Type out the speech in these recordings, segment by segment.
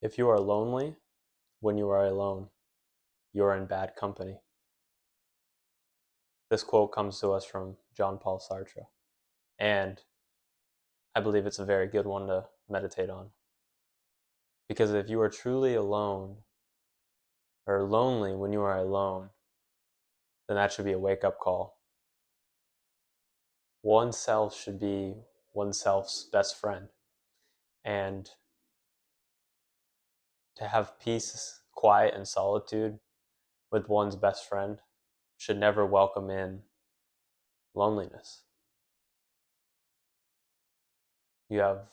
If you are lonely when you are alone, you are in bad company. This quote comes to us from Jean Paul Sartre, and I believe it's a very good one to meditate on. Because if you are truly alone or lonely when you are alone, then that should be a wake up call. Oneself should be oneself's best friend. And to have peace, quiet, and solitude with one's best friend should never welcome in loneliness. You have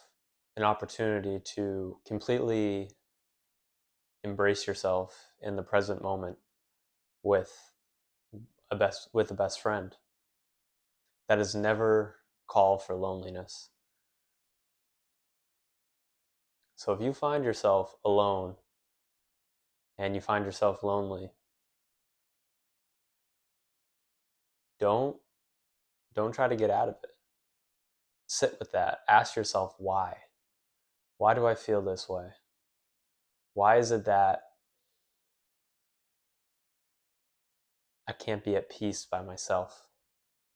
an opportunity to completely embrace yourself in the present moment with a best friend. That is never call for loneliness. So if you find yourself alone and you find yourself lonely, don't don't try to get out of it. Sit with that. Ask yourself why. Why do I feel this way? Why is it that I can't be at peace by myself?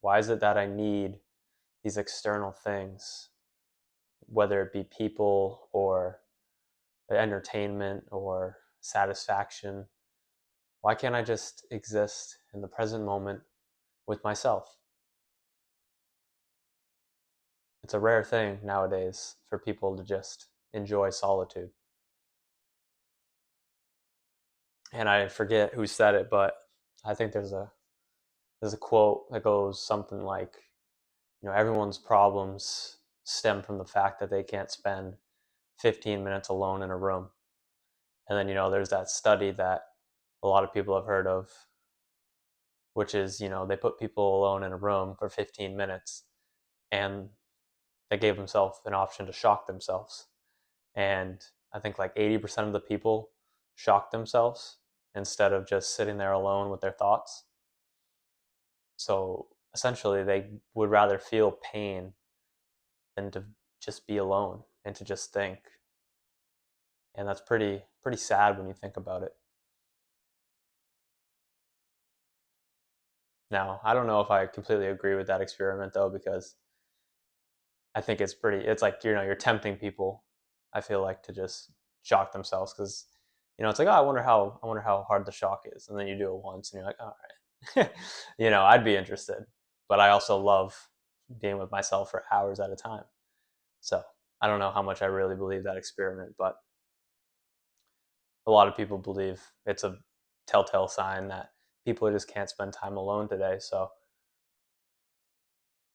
Why is it that I need these external things, whether it be people or entertainment or satisfaction? Why can't I just exist in the present moment with myself? It's a rare thing nowadays for people to just enjoy solitude. And I forget who said it, but I think there's a quote that goes something like, everyone's problems stem from the fact that they can't spend 15 minutes alone in a room. And then, there's that study that a lot of people have heard of, which is, they put people alone in a room for 15 minutes and they gave themselves an option to shock themselves. And I think like 80% of the people shocked themselves instead of just sitting there alone with their thoughts. So essentially, they would rather feel pain than to just be alone and to just think. And that's pretty sad when you think about it. Now, I don't know if I completely agree with that experiment though, because I think it's like, you're tempting people, I feel like, to just shock themselves because, it's like, oh, I wonder how hard the shock is. And then you do it once and you're like, all right. I'd be interested. But I also love being with myself for hours at a time. So I don't know how much I really believe that experiment, but a lot of people believe it's a telltale sign that people just can't spend time alone today. So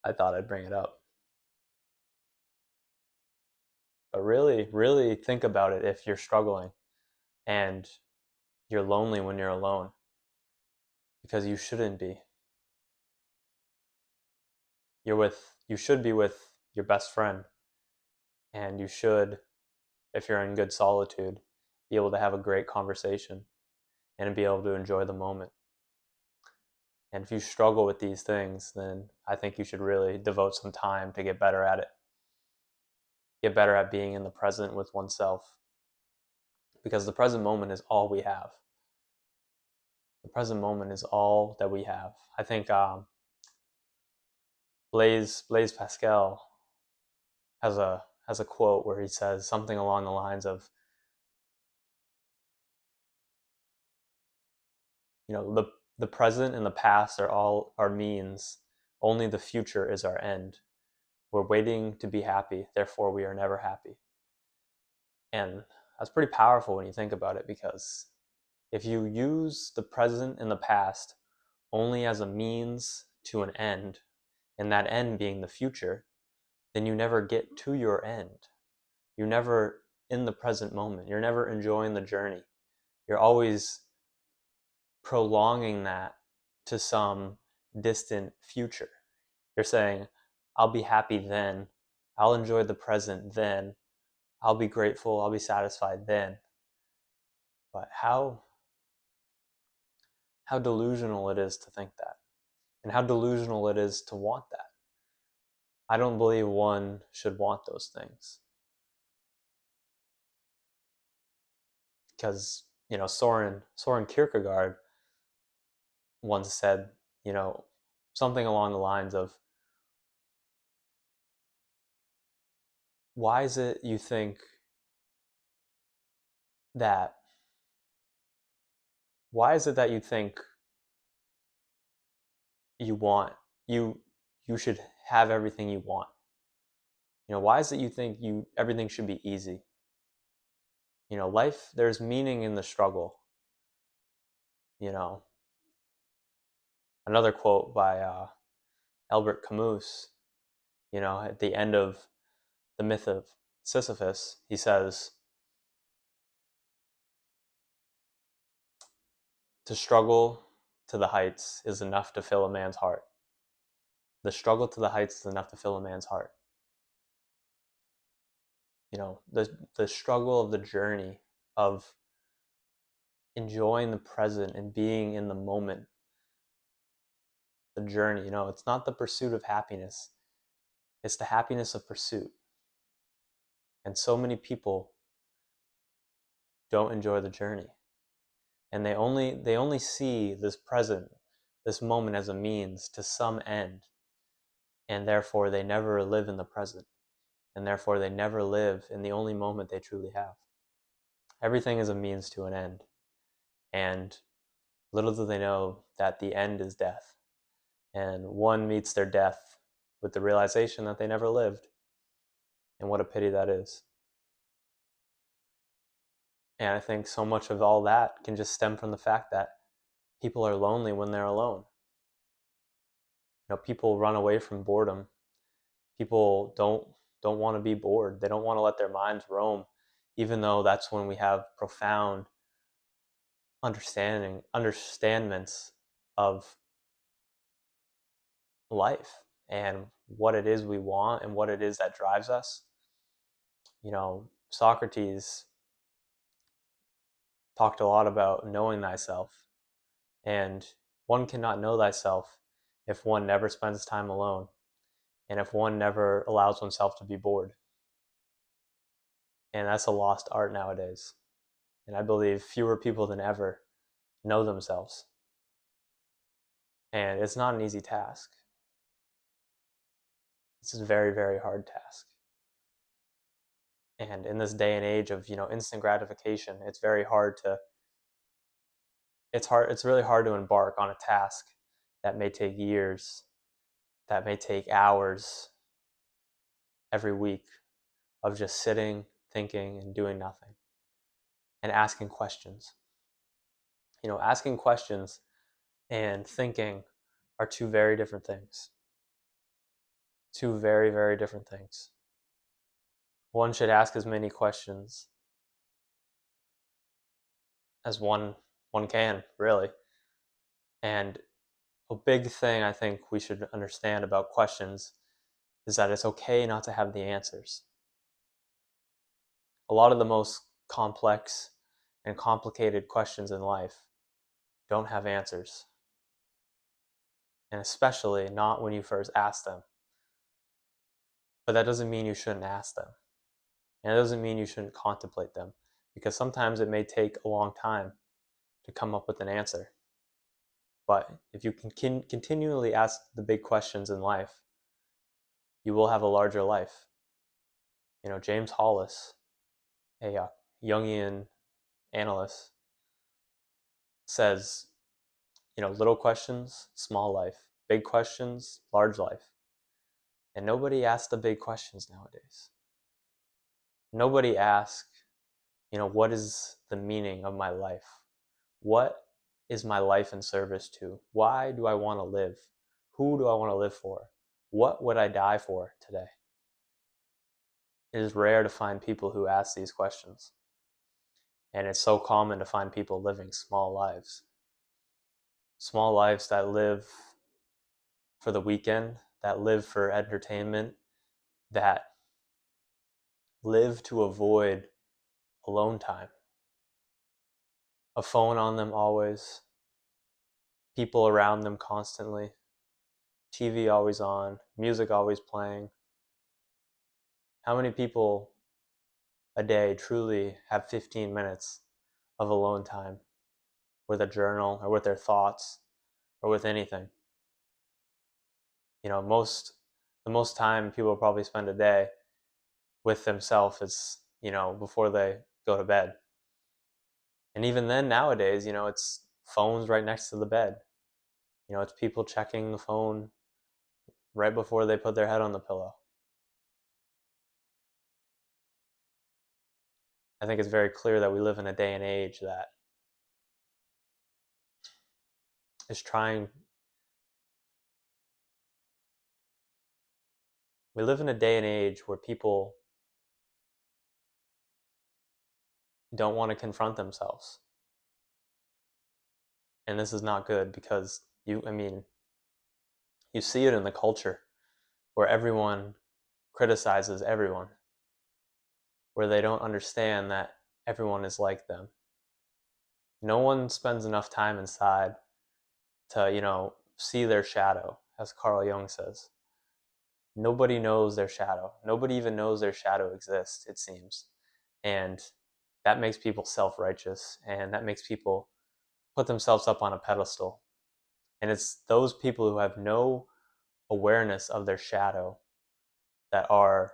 I thought I'd bring it up. But really, really think about it if you're struggling and you're lonely when you're alone, because you shouldn't be. You should be with your best friend, and you should, if you're in good solitude, be able to have a great conversation and be able to enjoy the moment. And if you struggle with these things, then I think you should really devote some time to get better at it. Get better at being in the present with oneself, because the present moment is all we have. The present moment is all that we have. I think Blaise Pascal has a quote where he says something along the lines of, the present and the past are all our means, only the future is our end. We're waiting to be happy, therefore we are never happy. And that's pretty powerful when you think about it, because if you use the present and the past only as a means to an end, and that end being the future, then you never get to your end. You're never in the present moment. You're never enjoying the journey. You're always prolonging that to some distant future. You're saying, I'll be happy then. I'll enjoy the present then. I'll be grateful. I'll be satisfied then. But how delusional it is to think that, and how delusional it is to want that. I don't believe one should want those things. because Soren Kierkegaard once said, something along the lines of, why is it you think that why is it that you think you want you you should have everything you want? Why is it you think everything should be easy? Life, there's meaning in the struggle. you know Another quote by Albert Camus, at the end of the myth of Sisyphus, he says, to struggle to the heights is enough to fill a man's heart. The struggle to the heights is enough to fill a man's heart. The struggle of the journey, of enjoying the present and being in the moment, the journey. It's not the pursuit of happiness, it's the happiness of pursuit. And so many people don't enjoy the journey, and they only see this present, this moment, as a means to some end, and therefore they never live in the present, and therefore they never live in the only moment they truly have. Everything is a means to an end, and little do they know that the end is death, and one meets their death with the realization that they never lived, and what a pity that is. And I think so much of all that can just stem from the fact that people are lonely when they're alone. People run away from boredom. People don't want to be bored. They don't want to let their minds roam, even though that's when we have profound understandments of life and what it is we want and what it is that drives us. Socrates talked a lot about knowing thyself, and one cannot know thyself if one never spends time alone, and if one never allows oneself to be bored. And that's a lost art nowadays. And I believe fewer people than ever know themselves. And it's not an easy task. It's a very, very hard task. And in this day and age of, instant gratification, it's really hard to embark on a task that may take years, that may take hours every week of just sitting, thinking, and doing nothing, and asking questions. Asking questions and thinking are two very different things. Two very, very different things. One should ask as many questions as one can, really. And a big thing I think we should understand about questions is that it's okay not to have the answers. A lot of the most complex and complicated questions in life don't have answers, and especially not when you first ask them. But that doesn't mean you shouldn't ask them, and it doesn't mean you shouldn't contemplate them, because sometimes it may take a long time to come up with an answer. But if you can continually ask the big questions in life, you will have a larger life. James Hollis, a Jungian analyst, says, little questions, small life. Big questions, large life. And nobody asks the big questions nowadays. Nobody asks, what is the meaning of my life? What is my life in service to? Why do I want to live? Who do I want to live for? What would I die for today? It is rare to find people who ask these questions. And it's so common to find people living small lives. Small lives that live for the weekend, that live for entertainment, that live to avoid alone time. A phone on them always, people around them constantly, TV always on, music always playing. How many people a day truly have 15 minutes of alone time with a journal or with their thoughts or with anything. You know, the most time people probably spend a day with themselves is, you know, before they go to bed. And even then nowadays, you know, it's phones right next to the bed. You know, it's people checking the phone right before they put their head on the pillow. I think it's very clear that we live in a day and age that is trying, we live in a day and age where people don't want to confront themselves. And this is not good because I mean, you see it in the culture where everyone criticizes everyone, where they don't understand that everyone is like them. No one spends enough time inside to, you know, see their shadow, as Carl Jung says. Nobody knows their shadow. Nobody even knows their shadow exists, it seems. And that makes people self-righteous, and that makes people put themselves up on a pedestal. And it's those people who have no awareness of their shadow that are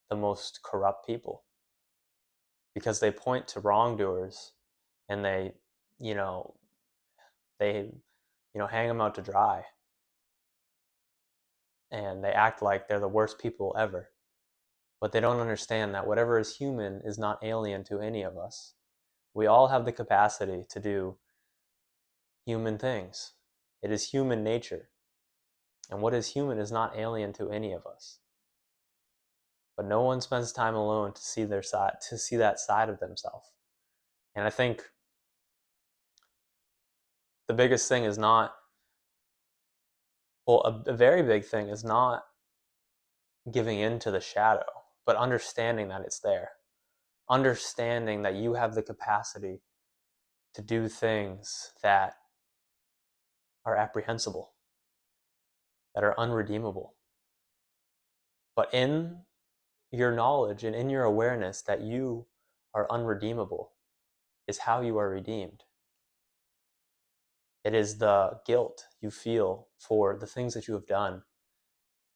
the most corrupt people, because they point to wrongdoers and you know, they, you know, hang them out to dry, and they act like they're the worst people ever. But they don't understand that whatever is human is not alien to any of us. We all have the capacity to do human things. It is human nature. And what is human is not alien to any of us. But no one spends time alone to see their side, to see that side of themselves. And I think the biggest thing is not, well, a very big thing is not giving in to the shadow, but understanding that it's there. Understanding that you have the capacity to do things that are apprehensible, that are unredeemable. But in your knowledge and in your awareness that you are unredeemable is how you are redeemed. It is the guilt you feel for the things that you have done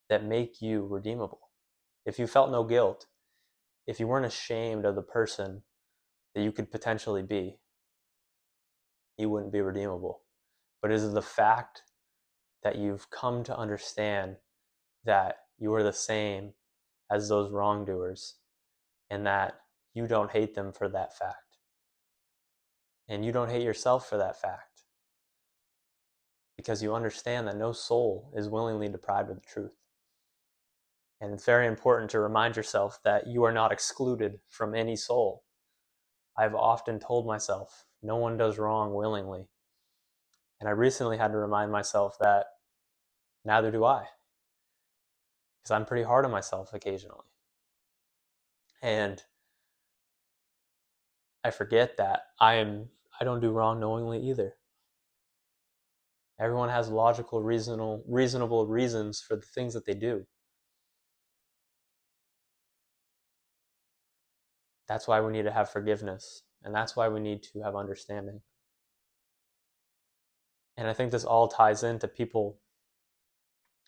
that make you redeemable. If you felt no guilt, if you weren't ashamed of the person that you could potentially be, you wouldn't be redeemable. But it is the fact that you've come to understand that you are the same as those wrongdoers and that you don't hate them for that fact. And you don't hate yourself for that fact, because you understand that no soul is willingly deprived of the truth. And it's very important to remind yourself that you are not excluded from any soul. I've often told myself, no one does wrong willingly. And I recently had to remind myself that neither do I, because I'm pretty hard on myself occasionally. And I forget that I don't do wrong knowingly either. Everyone has logical, reasonable reasons for the things that they do. That's why we need to have forgiveness, and that's why we need to have understanding. And I think this all ties into people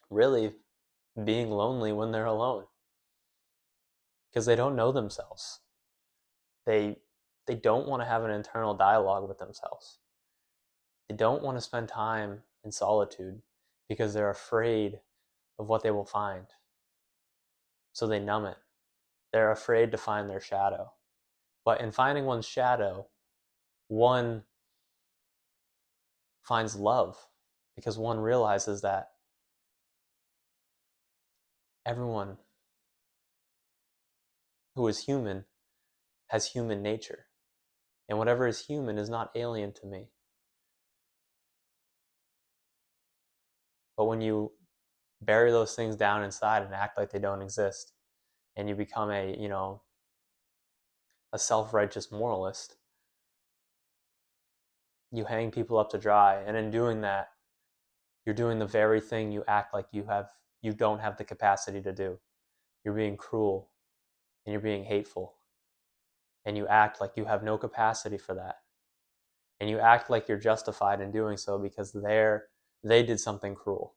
really being lonely when they're alone, because they don't know themselves. They they don't want to have an internal dialogue with themselves. They don't want to spend time in solitude because they're afraid of what they will find. So they numb it. They're afraid to find their shadow. But in finding one's shadow, one finds love, because one realizes that everyone who is human has human nature. And whatever is human is not alien to me. But when you bury those things down inside and act like they don't exist, and you become a self-righteous moralist, you hang people up to dry. And in doing that, you're doing the very thing you act like you don't have the capacity to do. You're being cruel, and you're being hateful, and you act like you have no capacity for that. and you act like you're justified in doing so because they did something cruel.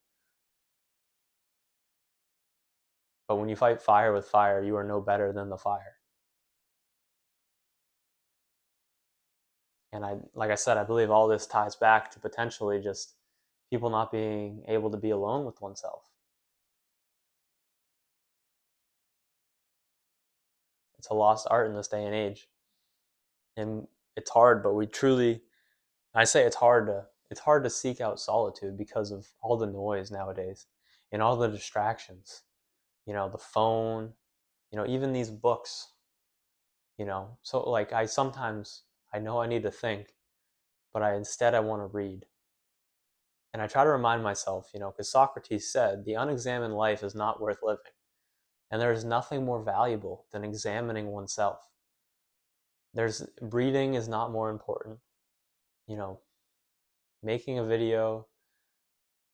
But when you fight fire with fire, you are no better than the fire. And like I said, I believe all this ties back to potentially just people not being able to be alone with oneself. It's a lost art in this day and age. And it's hard, but we truly, I say it's hard to seek out solitude because of all the noise nowadays and all the distractions. The phone, even these books, So like I sometimes I know I need to think, but I want to read. And I try to remind myself, because Socrates said, the unexamined life is not worth living. And there is nothing more valuable than examining oneself. Breathing is not more important. You know, Making a video,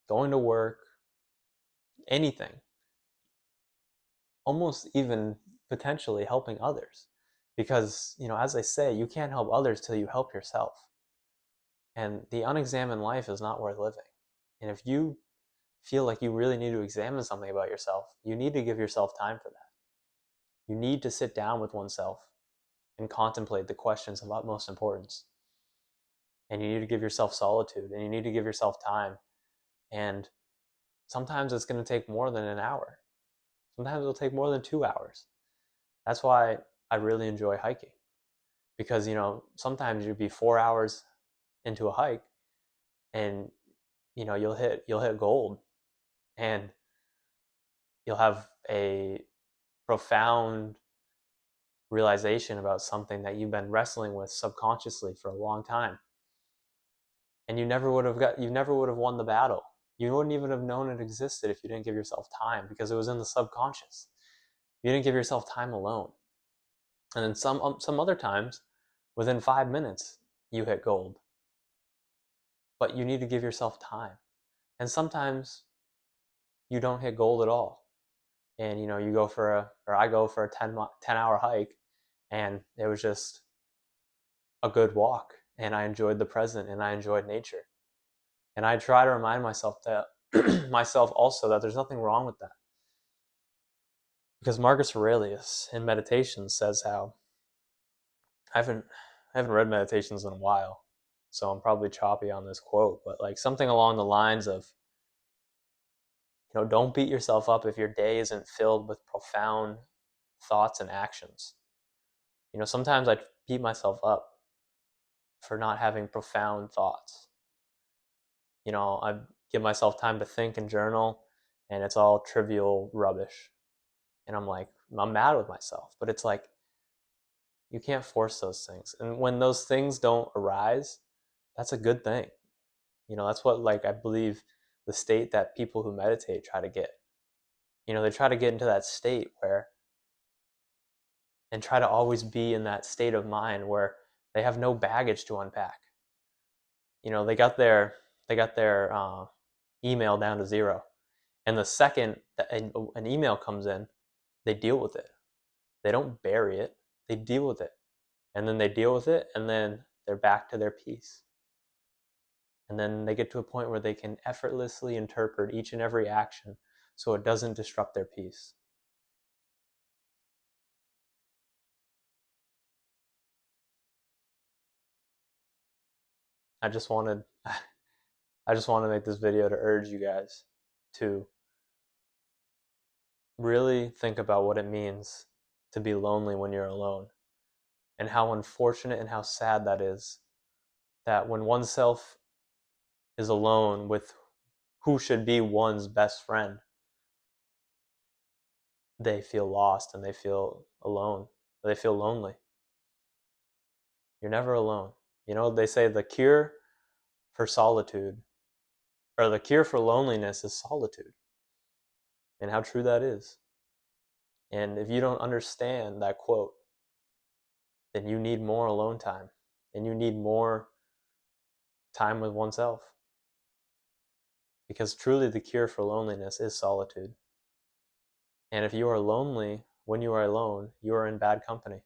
going to work, anything. Almost even potentially helping others. Because, as I say, you can't help others till you help yourself. And the unexamined life is not worth living. And if you feel like you really need to examine something about yourself, you need to give yourself time for that. You need to sit down with oneself and contemplate the questions of utmost importance. And you need to give yourself solitude, and you need to give yourself time. And sometimes it's going to take more than an hour. Sometimes it'll take more than 2 hours. That's why I really enjoy hiking. Because, sometimes you'll be 4 hours into a hike and, you'll hit gold, and you'll have a profound realization about something that you've been wrestling with subconsciously for a long time. And you never would have won the battle. You wouldn't even have known it existed if you didn't give yourself time, because it was in the subconscious. You didn't give yourself time alone. And then some other times, within 5 minutes, you hit gold. But you need to give yourself time. And sometimes you don't hit gold at all. And I go for a 10-hour hike, and it was just a good walk, and I enjoyed the present, and I enjoyed nature. And I try to remind myself also that there's nothing wrong with that. Because Marcus Aurelius in Meditations says how I haven't read Meditations in a while, so I'm probably choppy on this quote, but like something along the lines of, don't beat yourself up if your day isn't filled with profound thoughts and actions. Sometimes I beat myself up for not having profound thoughts. I give myself time to think and journal, and it's all trivial rubbish. And I'm mad with myself. But it's like, you can't force those things. And when those things don't arise, that's a good thing. That's what, I believe, the state that people who meditate try to get. They try to get into that state and try to always be in that state of mind where they have no baggage to unpack. They got their email down to zero, and the second that an email comes in, they deal with it. They don't bury it, they deal with it. And then they deal with it, and then they're back to their peace. And then they get to a point where they can effortlessly interpret each and every action so it doesn't disrupt their peace. I just wanted to make this video to urge you guys to really think about what it means to be lonely when you're alone, and how unfortunate and how sad that is, that when oneself is alone with who should be one's best friend, they feel lost and they feel alone. They feel lonely. You're never alone. They say the cure for solitude, or the cure for loneliness, is solitude. And how true that is. And if you don't understand that quote, then you need more alone time. And you need more time with oneself. Because truly the cure for loneliness is solitude. And if you are lonely when you are alone, you are in bad company.